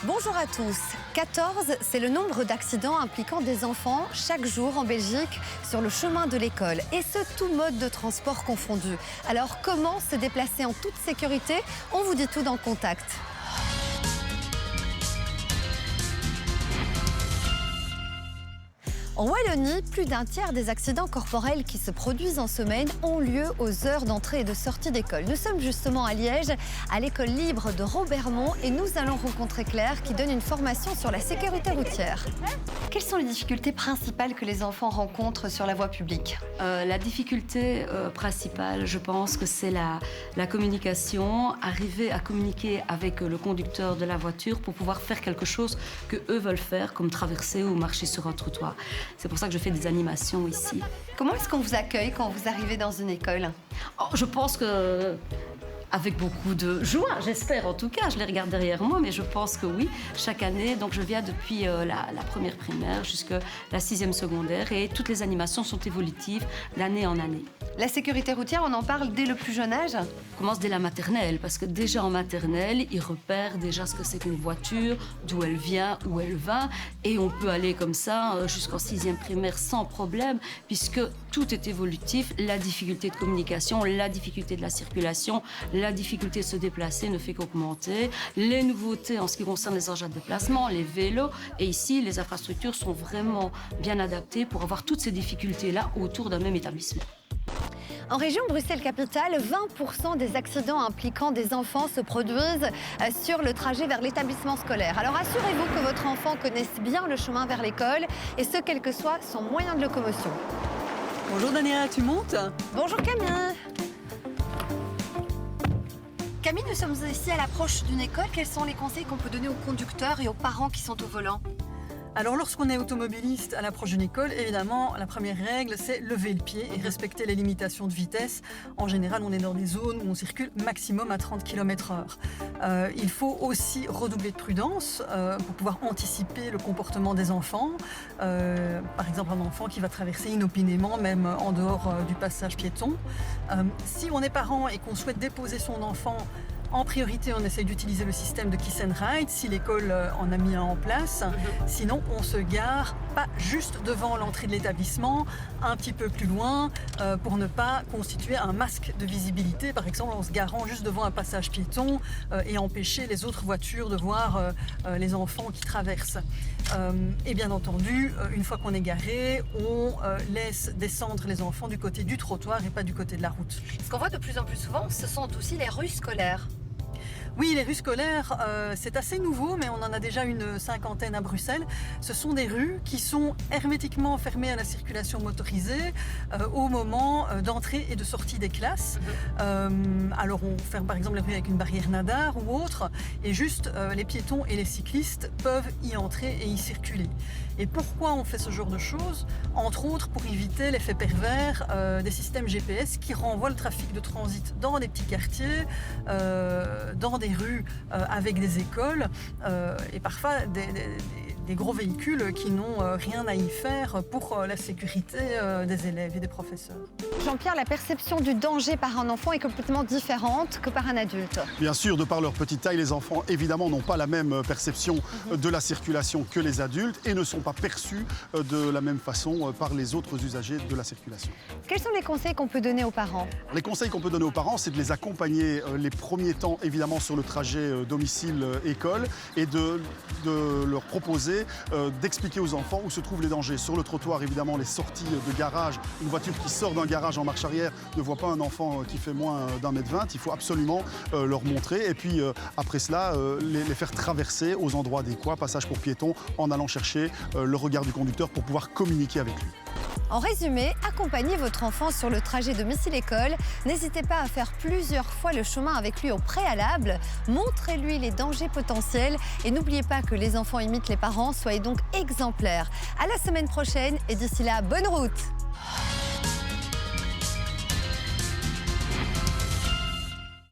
Bonjour à tous. 14, c'est le nombre d'accidents impliquant des enfants chaque jour en Belgique sur le chemin de l'école. Et ce, tout mode de transport confondu. Alors, comment se déplacer en toute sécurité? On vous dit tout dans Contact. En Wallonie, plus d'un tiers des accidents corporels qui se produisent en semaine ont lieu aux heures d'entrée et de sortie d'école. Nous sommes justement à Liège, à l'école libre de Robermont, et nous allons rencontrer Claire qui donne une formation sur la sécurité routière. Quelles sont les difficultés principales que les enfants rencontrent sur la voie publique? La difficulté principale, je pense que c'est la communication, arriver à communiquer avec le conducteur de la voiture pour pouvoir faire quelque chose que eux veulent faire, comme traverser ou marcher sur un trottoir. C'est pour ça que je fais des animations ici. Comment est-ce qu'on vous accueille quand vous arrivez dans une école? Je pense que avec beaucoup de joie, j'espère en tout cas. Je les regarde derrière moi, mais je pense que oui. Chaque année, donc je viens depuis la première primaire jusqu'à la 6e secondaire et toutes les animations sont évolutives d'année en année. La sécurité routière, on en parle dès le plus jeune âge? On commence dès la maternelle, parce que déjà en maternelle, ils repèrent déjà ce que c'est qu'une voiture, d'où elle vient, où elle va, et on peut aller comme ça jusqu'en 6e primaire sans problème, puisque tout est évolutif. La difficulté de communication, la difficulté de la circulation, la difficulté de se déplacer ne fait qu'augmenter. Les nouveautés en ce qui concerne les engins de déplacement, les vélos, et ici, les infrastructures sont vraiment bien adaptées pour avoir toutes ces difficultés-là autour d'un même établissement. En région Bruxelles-Capitale, 20% des accidents impliquant des enfants se produisent sur le trajet vers l'établissement scolaire. Alors assurez-vous que votre enfant connaisse bien le chemin vers l'école, et ce, quel que soit son moyen de locomotion. Bonjour Daniela, tu montes? Bonjour Camille. Camille, nous sommes ici à l'approche d'une école. Quels sont les conseils qu'on peut donner aux conducteurs et aux parents qui sont au volant? Alors lorsqu'on est automobiliste à l'approche d'une école, évidemment, la première règle, c'est lever le pied et respecter les limitations de vitesse. En général, on est dans des zones où on circule maximum à 30 km/h. Il faut aussi redoubler de prudence pour pouvoir anticiper le comportement des enfants. Par exemple, un enfant qui va traverser inopinément, même en dehors du passage piéton. Si on est parent et qu'on souhaite déposer son enfant, en priorité, on essaye d'utiliser le système de Kiss and Ride, si l'école en a mis un en place. Sinon, on se gare pas juste devant l'entrée de l'établissement, un petit peu plus loin, pour ne pas constituer un masque de visibilité, par exemple en se garant juste devant un passage piéton et empêcher les autres voitures de voir les enfants qui traversent. Et bien entendu, une fois qu'on est garé, on laisse descendre les enfants du côté du trottoir et pas du côté de la route. Ce qu'on voit de plus en plus souvent, ce sont aussi les rues scolaires. Oui, les rues scolaires, c'est assez nouveau, mais on en a déjà une cinquantaine à Bruxelles. Ce sont des rues qui sont hermétiquement fermées à la circulation motorisée au moment d'entrée et de sortie des classes. Alors on ferme par exemple les rues avec une barrière nadar ou autre, et juste les piétons et les cyclistes peuvent y entrer et y circuler. Et pourquoi on fait ce genre de choses? Entre autres pour éviter l'effet pervers des systèmes GPS qui renvoient le trafic de transit dans des petits quartiers, dans des rues avec des écoles et parfois des gros véhicules qui n'ont rien à y faire pour la sécurité des élèves et des professeurs. Jean-Pierre, la perception du danger par un enfant est complètement différente que par un adulte. Bien sûr, de par leur petite taille, les enfants évidemment n'ont pas la même perception de la circulation que les adultes et ne sont pas perçus de la même façon par les autres usagers de la circulation. Quels sont les conseils qu'on peut donner aux parents? Les conseils qu'on peut donner aux parents, c'est de les accompagner les premiers temps évidemment sur le trajet domicile-école et de leur proposer d'expliquer aux enfants où se trouvent les dangers. Sur le trottoir, évidemment, les sorties de garage. Une voiture qui sort d'un garage en marche arrière ne voit pas un enfant qui fait moins d'1,20 m. Il faut absolument leur montrer. Et puis, après cela, les faire traverser aux endroits adéquats, passage pour piétons, en allant chercher le regard du conducteur pour pouvoir communiquer avec lui. En résumé, accompagnez votre enfant sur le trajet domicile-école. N'hésitez pas à faire plusieurs fois le chemin avec lui au préalable. Montrez-lui les dangers potentiels et n'oubliez pas que les enfants imitent les parents. Soyez donc exemplaires. À la semaine prochaine et d'ici là, bonne route!